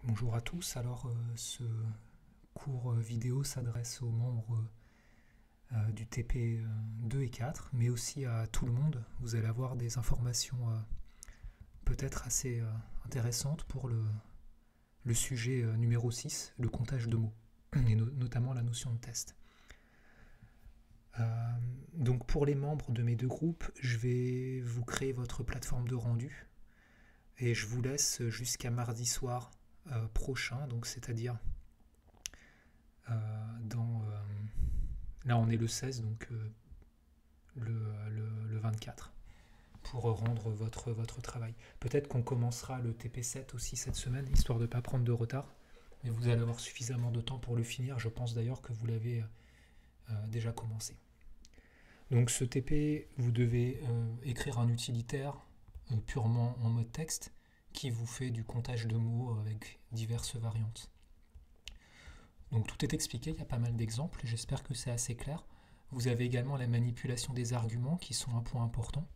Bonjour à tous, alors ce cours vidéo s'adresse aux membres du TP 2 et 4, mais aussi à tout le monde. Vous allez avoir des informations peut-être assez intéressantes pour le sujet numéro 6, le comptage de mots, et notamment la notion de test. Donc pour les membres de mes deux groupes, je vais vous créer votre plateforme de rendu, et je vous laisse jusqu'à mardi soir prochain, donc c'est-à-dire là on est le 16, donc le 24, pour rendre votre travail. Peut-être qu'on commencera le TP7 aussi cette semaine, histoire de ne pas prendre de retard, mais vous allez avoir suffisamment de temps pour le finir. Je pense d'ailleurs que vous l'avez déjà commencé. Donc ce TP, vous devez écrire un utilitaire purement en mode texte qui vous fait du comptage de mots avec diverses variantes. Donc tout est expliqué, il y a pas mal d'exemples, j'espère que c'est assez clair. Vous avez également la manipulation des arguments qui sont un point important,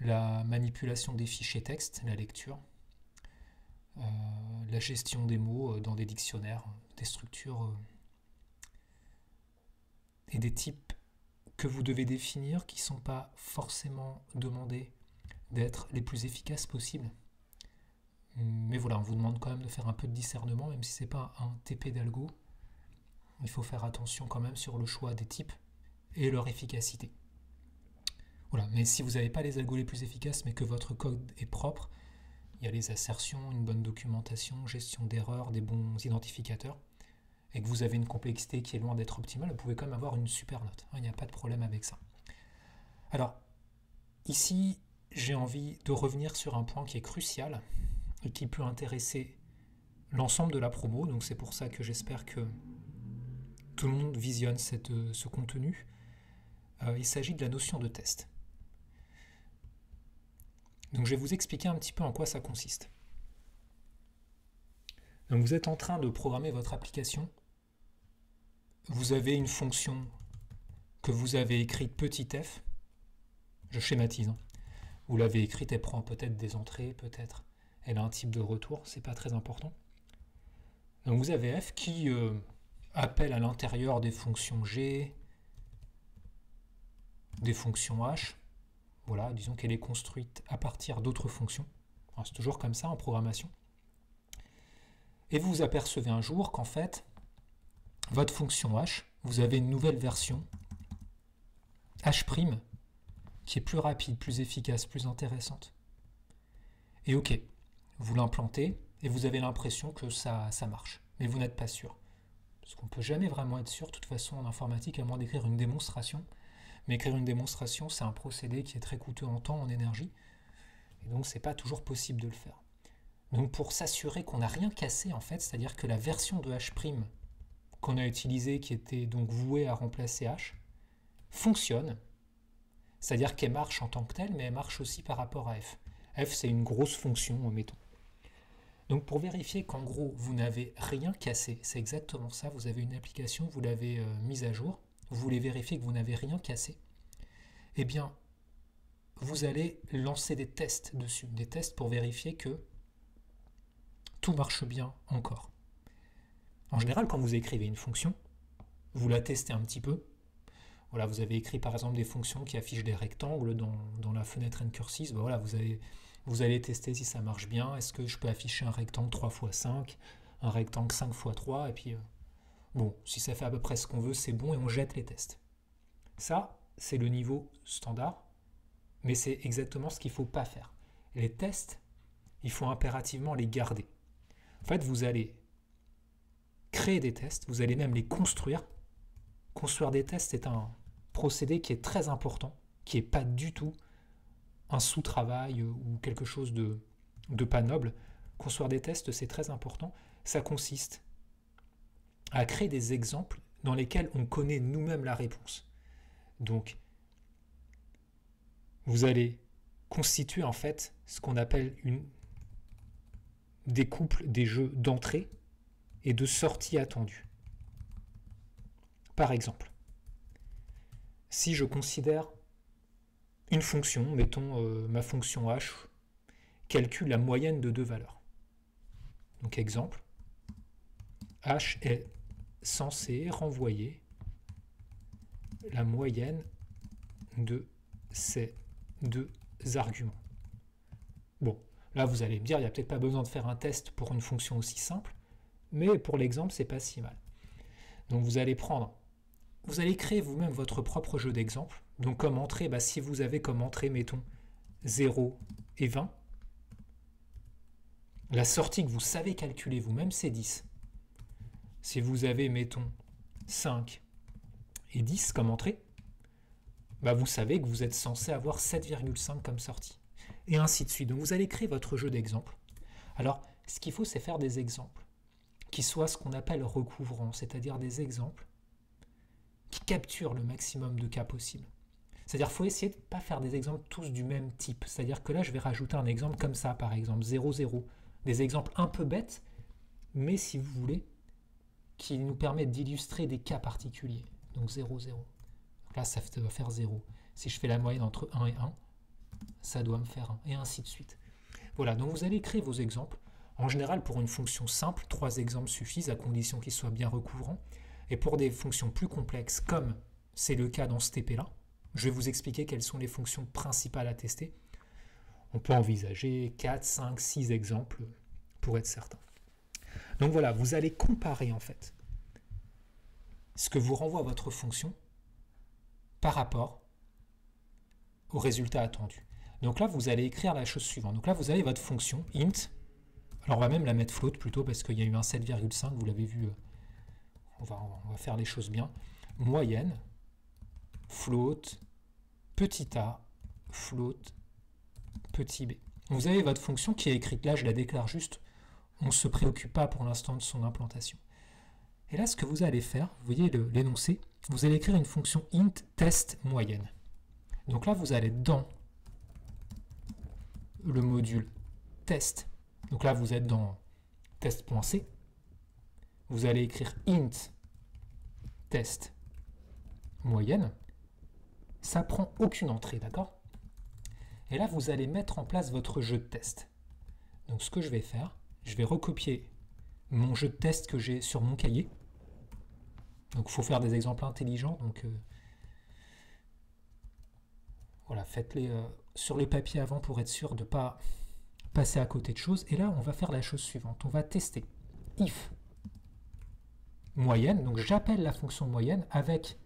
la manipulation des fichiers texte, la lecture, la gestion des mots dans des dictionnaires, des structures et des types que vous devez définir qui ne sont pas forcément demandés d'être les plus efficaces possibles. Mais voilà, on vous demande quand même de faire un peu de discernement, même si ce n'est pas un TP d'algo. Il faut faire attention quand même sur le choix des types et leur efficacité. Voilà, mais si vous n'avez pas les algos les plus efficaces, mais que votre code est propre, il y a les assertions, une bonne documentation, gestion d'erreurs, des bons identificateurs, et que vous avez une complexité qui est loin d'être optimale, vous pouvez quand même avoir une super note. Il n'y a pas de problème avec ça. Alors, ici, j'ai envie de revenir sur un point qui est crucial et qui peut intéresser l'ensemble de la promo, donc c'est pour ça que j'espère que tout le monde visionne ce contenu. Il s'agit de la notion de test. Donc je vais vous expliquer un petit peu en quoi ça consiste. Donc vous êtes en train de programmer votre application. Vous avez une fonction que vous avez écrite petit f. Je schématise. Vous l'avez écrite, elle prend peut-être des entrées, peut-être elle a un type de retour, c'est pas très important. Donc vous avez f qui appelle à l'intérieur des fonctions g, des fonctions h. Voilà, disons qu'elle est construite à partir d'autres fonctions. C'est toujours comme ça en programmation. Et vous vous apercevez un jour qu'en fait, votre fonction h, vous avez une nouvelle version, h', qui est plus rapide, plus efficace, plus intéressante. Et ok, vous l'implantez et vous avez l'impression que ça marche. Mais vous n'êtes pas sûr. Parce qu'on ne peut jamais vraiment être sûr, de toute façon en informatique, à moins d'écrire une démonstration. Mais écrire une démonstration, c'est un procédé qui est très coûteux en temps, en énergie. Et donc c'est pas toujours possible de le faire. Donc pour s'assurer qu'on n'a rien cassé en fait, c'est-à-dire que la version de h' qu'on a utilisée, qui était donc vouée à remplacer h, fonctionne. C'est-à-dire qu'elle marche en tant que telle, mais elle marche aussi par rapport à f. F, c'est une grosse fonction, mettons. Donc pour vérifier qu'en gros, vous n'avez rien cassé, c'est exactement ça, vous avez une application, vous l'avez mise à jour, vous voulez vérifier que vous n'avez rien cassé, eh bien, vous allez lancer des tests dessus, des tests pour vérifier que tout marche bien encore. En général, quand vous écrivez une fonction, vous la testez un petit peu. Voilà, vous avez écrit par exemple des fonctions qui affichent des rectangles dans la fenêtre ncursive. Ben voilà, vous allez tester si ça marche bien. Est-ce que je peux afficher un rectangle 3x5, un rectangle 5x3, et puis bon, si ça fait à peu près ce qu'on veut, c'est bon, et on jette les tests. Ça, c'est le niveau standard, mais c'est exactement ce qu'il ne faut pas faire. Les tests, il faut impérativement les garder. En fait, vous allez créer des tests, vous allez même les construire. Construire des tests est un procédé qui est très important, qui n'est pas du tout un sous-travail ou quelque chose de pas noble. Construire des tests, c'est très important. Ça consiste à créer des exemples dans lesquels on connaît nous-mêmes la réponse. Donc, vous allez constituer en fait ce qu'on appelle des couples, des jeux d'entrée et de sortie attendue. Par exemple, si je considère une fonction, mettons ma fonction h, calcule la moyenne de deux valeurs. Donc exemple, h est censé renvoyer la moyenne de ces deux arguments. Bon, là vous allez me dire, il n'y a peut-être pas besoin de faire un test pour une fonction aussi simple, mais pour l'exemple, c'est pas si mal. Donc vous allez créer vous-même votre propre jeu d'exemple. Donc comme entrée, si vous avez comme entrée, mettons, 0 et 20, la sortie que vous savez calculer vous-même, c'est 10. Si vous avez, mettons, 5 et 10 comme entrée, vous savez que vous êtes censé avoir 7,5 comme sortie. Et ainsi de suite. Donc vous allez créer votre jeu d'exemple. Alors, ce qu'il faut, c'est faire des exemples qui soient ce qu'on appelle recouvrants, c'est-à-dire des exemples qui capturent le maximum de cas possible. C'est-à-dire qu'il faut essayer de ne pas faire des exemples tous du même type. C'est-à-dire que là, je vais rajouter un exemple comme ça, par exemple, 0, 0. Des exemples un peu bêtes, mais si vous voulez, qui nous permettent d'illustrer des cas particuliers. Donc 0, 0. Donc là, ça doit faire 0. Si je fais la moyenne entre 1 et 1, ça doit me faire 1, et ainsi de suite. Voilà, donc vous allez créer vos exemples. En général, pour une fonction simple, 3 exemples suffisent à condition qu'ils soient bien recouvrants. Et pour des fonctions plus complexes, comme c'est le cas dans ce TP-là, je vais vous expliquer quelles sont les fonctions principales à tester. On peut envisager 4, 5, 6 exemples pour être certain. Donc voilà, vous allez comparer en fait ce que vous renvoie votre fonction par rapport au résultat attendu. Donc là, vous allez écrire la chose suivante. Donc là, vous avez votre fonction int. Alors on va même la mettre float plutôt parce qu'il y a eu un 7,5, vous l'avez vu. On va faire les choses bien. Moyenne, float, petit a, float, petit b. Vous avez votre fonction qui est écrite là, je la déclare juste. On ne se préoccupe pas pour l'instant de son implantation. Et là, ce que vous allez faire, vous voyez l'énoncé, vous allez écrire une fonction int test moyenne. Donc là, vous allez dans le module test. Donc là, vous êtes dans test.c. Vous allez écrire int test moyenne. Ça prend aucune entrée, d'accord? Et là, vous allez mettre en place votre jeu de test. Donc ce que je vais faire, je vais recopier mon jeu de test que j'ai sur mon cahier. Donc il faut faire des exemples intelligents. Donc voilà, faites-les sur le papier avant pour être sûr de ne pas passer à côté de choses. Et là, on va faire la chose suivante. On va tester if moyenne. Donc j'appelle la fonction moyenne avec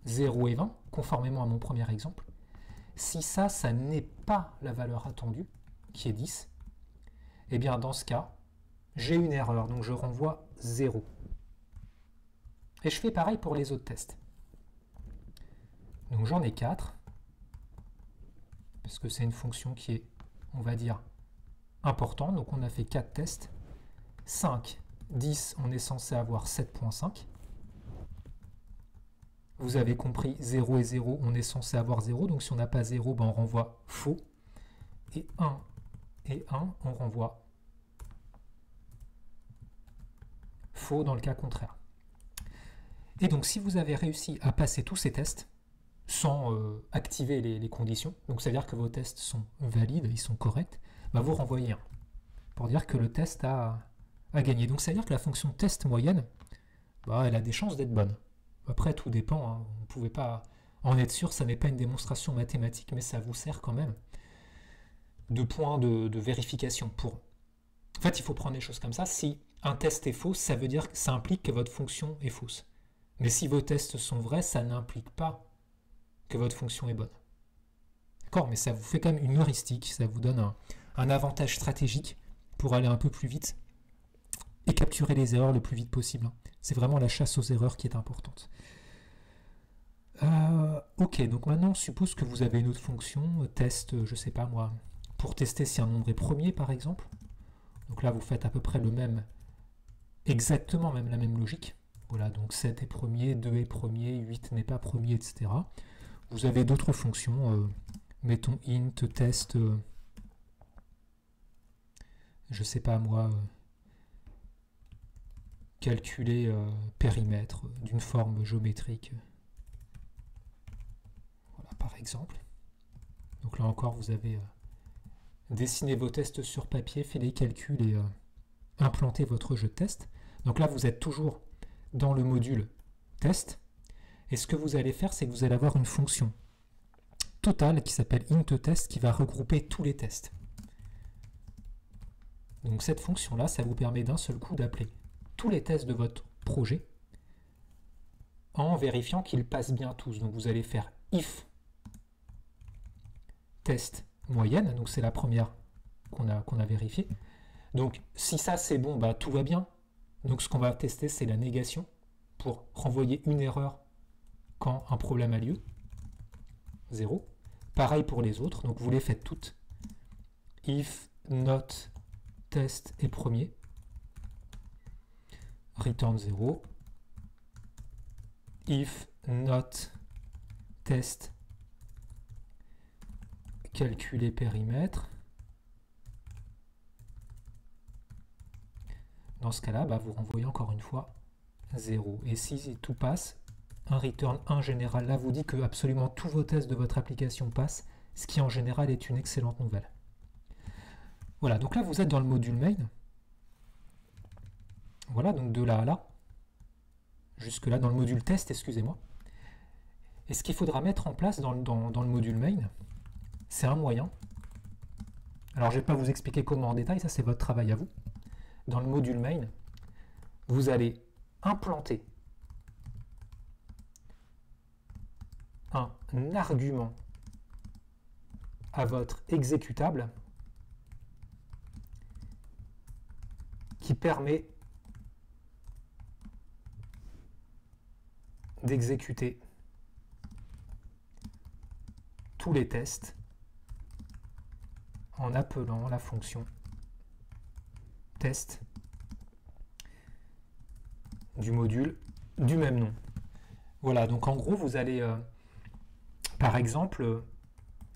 0 et 20, conformément à mon premier exemple. Si ça n'est pas la valeur attendue, qui est 10, eh bien dans ce cas, j'ai une erreur, donc je renvoie 0. Et je fais pareil pour les autres tests. Donc j'en ai 4, parce que c'est une fonction qui est, on va dire, importante. Donc on a fait 4 tests. 5, 10, on est censé avoir 7.5. Vous avez compris, 0 et 0, on est censé avoir 0. Donc si on n'a pas 0, on renvoie faux. Et 1 et 1, on renvoie faux dans le cas contraire. Et donc si vous avez réussi à passer tous ces tests sans activer les conditions, donc c'est-à-dire que vos tests sont valides, ils sont corrects, vous renvoyez 1 pour dire que le test a gagné. Donc c'est-à-dire que la fonction test moyenne, elle a des chances d'être bonne. Après, tout dépend, hein. Vous ne pouvez pas en être sûr, ça n'est pas une démonstration mathématique, mais ça vous sert quand même de point de vérification. En fait, il faut prendre les choses comme ça. Si un test est faux, ça veut dire que ça implique que votre fonction est fausse. Mais si vos tests sont vrais, ça n'implique pas que votre fonction est bonne. D'accord? Mais ça vous fait quand même une heuristique, ça vous donne un avantage stratégique pour aller un peu plus vite et capturer les erreurs le plus vite possible. C'est vraiment la chasse aux erreurs qui est importante. Ok, donc maintenant on suppose que vous avez une autre fonction, test, je sais pas moi, pour tester si un nombre est premier par exemple. Donc là vous faites à peu près exactement la même logique. Voilà, donc 7 est premier, 2 est premier, 8 n'est pas premier, etc. Vous avez d'autres fonctions, mettons int, test, je sais pas moi, calculer périmètre d'une forme géométrique. Voilà, par exemple. Donc là encore, vous avez dessiné vos tests sur papier, fait les calculs et implanter votre jeu de test. Donc là, vous êtes toujours dans le module test. Et ce que vous allez faire, c'est que vous allez avoir une fonction totale qui s'appelle int_test qui va regrouper tous les tests. Donc cette fonction-là, ça vous permet d'un seul coup d'appeler tous les tests de votre projet en vérifiant qu'ils passent bien tous. Donc vous allez faire if test moyenne, donc c'est la première qu'on a vérifiée. Donc si ça c'est bon, bah, tout va bien. Donc ce qu'on va tester, c'est la négation pour renvoyer une erreur quand un problème a lieu. 0. Pareil pour les autres, donc vous les faites toutes. If not test est premier. Return 0. If not test calculer périmètre. Dans ce cas-là, bah, vous renvoyez encore une fois 0. Et si tout passe, un return 1 général là vous dit que absolument tous vos tests de votre application passent, ce qui en général est une excellente nouvelle. Voilà, donc là vous êtes dans le module main. Voilà, donc de là à là. Jusque là dans le module test, excusez-moi. Et ce qu'il faudra mettre en place dans le module main, c'est un moyen. Alors je ne vais pas vous expliquer comment en détail, ça c'est votre travail à vous. Dans le module main, vous allez implanter un argument à votre exécutable qui permet d'exécuter tous les tests en appelant la fonction test du module du même nom. Voilà, donc en gros, vous allez, par exemple,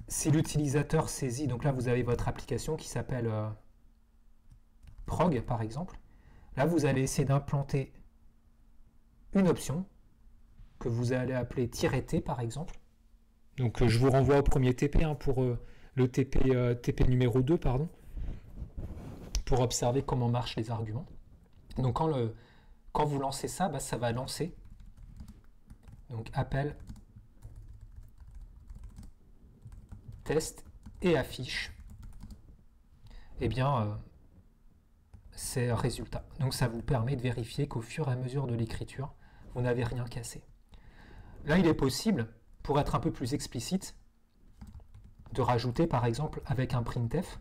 si l'utilisateur saisit, donc là vous avez votre application qui s'appelle prog, par exemple. Là, vous allez essayer d'implanter une option que vous allez appeler "-t", par exemple. Donc je vous renvoie au premier TP pour le TP numéro 2, pardon, pour observer comment marchent les arguments. Donc quand vous lancez ça, bah, ça va lancer donc appel test et affiche eh bien ces résultats. Donc ça vous permet de vérifier qu'au fur et à mesure de l'écriture, vous n'avez rien cassé. Là, il est possible, pour être un peu plus explicite, de rajouter par exemple avec un printf.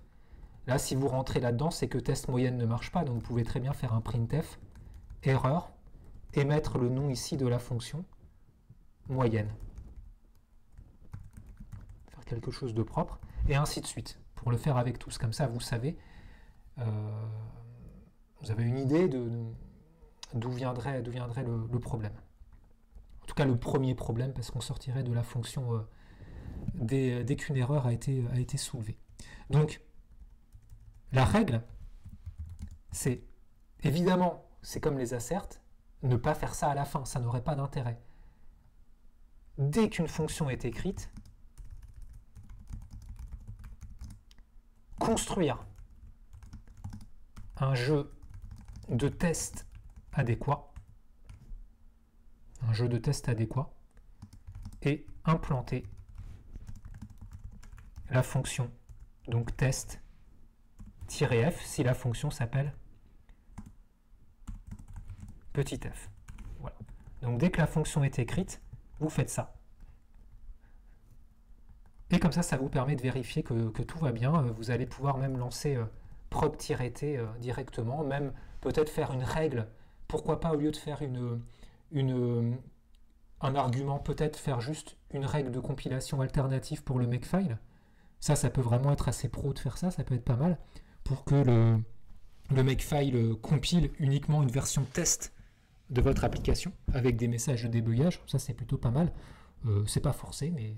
Là, si vous rentrez là-dedans, c'est que test moyenne ne marche pas, donc vous pouvez très bien faire un printf, erreur, et mettre le nom ici de la fonction moyenne. Faire quelque chose de propre, et ainsi de suite, pour le faire avec tous. Comme ça, vous savez, vous avez une idée d'où viendrait le problème. En tout cas, le premier problème, parce qu'on sortirait de la fonction dès qu'une erreur a été soulevée. Donc, la règle, c'est, évidemment, c'est comme les asserts, ne pas faire ça à la fin, ça n'aurait pas d'intérêt. Dès qu'une fonction est écrite, construire un jeu de test adéquat, et implanter la fonction donc test-f si la fonction s'appelle petit f. Voilà. Donc dès que la fonction est écrite, vous faites ça. Et comme ça vous permet de vérifier que tout va bien. Vous allez pouvoir même lancer prog-t directement, même peut-être faire une règle. Pourquoi pas, au lieu de faire un argument, peut-être faire juste une règle de compilation alternative pour le makefile. Ça peut vraiment être assez pro de faire ça, ça peut être pas mal, pour que le makefile compile uniquement une version test de votre application, avec des messages de débugage. Ça c'est plutôt pas mal. C'est pas forcé, mais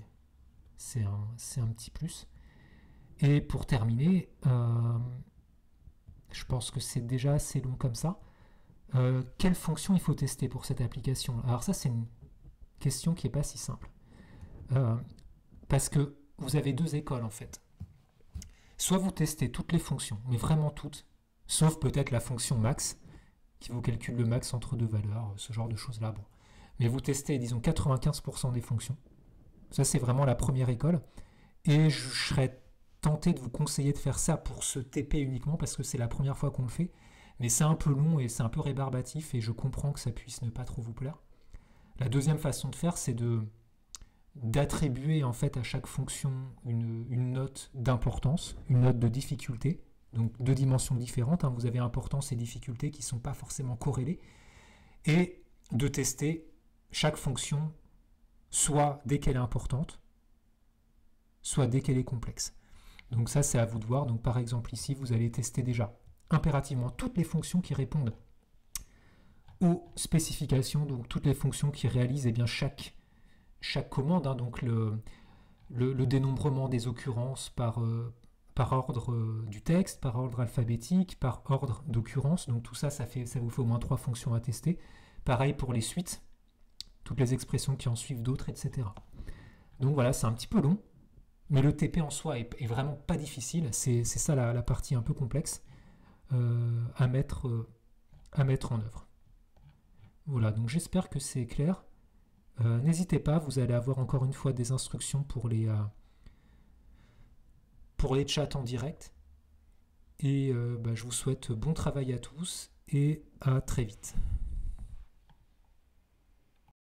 c'est un petit plus. Et pour terminer, je pense que c'est déjà assez long comme ça. Quelle fonction il faut tester pour cette application? Alors ça, c'est une question qui n'est pas si simple. Parce que vous avez deux écoles en fait. Soit vous testez toutes les fonctions, mais vraiment toutes, Sauf peut-être la fonction max, qui vous calcule le max entre deux valeurs, ce genre de choses-là. Bon. Mais vous testez, disons, 95% des fonctions. Ça, c'est vraiment la première école. Et je serais tenté de vous conseiller de faire ça pour ce TP uniquement, parce que c'est la première fois qu'on le fait. Mais c'est un peu long et c'est un peu rébarbatif, et je comprends que ça puisse ne pas trop vous plaire. La deuxième façon de faire, c'est d'attribuer en fait à chaque fonction une note d'importance, une note de difficulté, donc deux dimensions différentes, hein. Vous avez importance et difficulté qui ne sont pas forcément corrélées, et de tester chaque fonction soit dès qu'elle est importante, soit dès qu'elle est complexe. Donc ça, c'est à vous de voir. Donc par exemple ici, vous allez tester déjà impérativement toutes les fonctions qui répondent aux spécifications, donc toutes les fonctions qui réalisent chaque commande, hein, donc le dénombrement des occurrences par ordre du texte, par ordre alphabétique, par ordre d'occurrence. Donc tout ça, ça vous fait au moins 3 fonctions à tester. Pareil pour les suites, toutes les expressions qui en suivent d'autres, etc. Donc voilà, c'est un petit peu long, mais le TP en soi est vraiment pas difficile. C'est ça la partie un peu complexe à mettre en œuvre. Voilà, donc j'espère que c'est clair. N'hésitez pas, vous allez avoir encore une fois des instructions pour les chats en direct. Et je vous souhaite bon travail à tous et à très vite.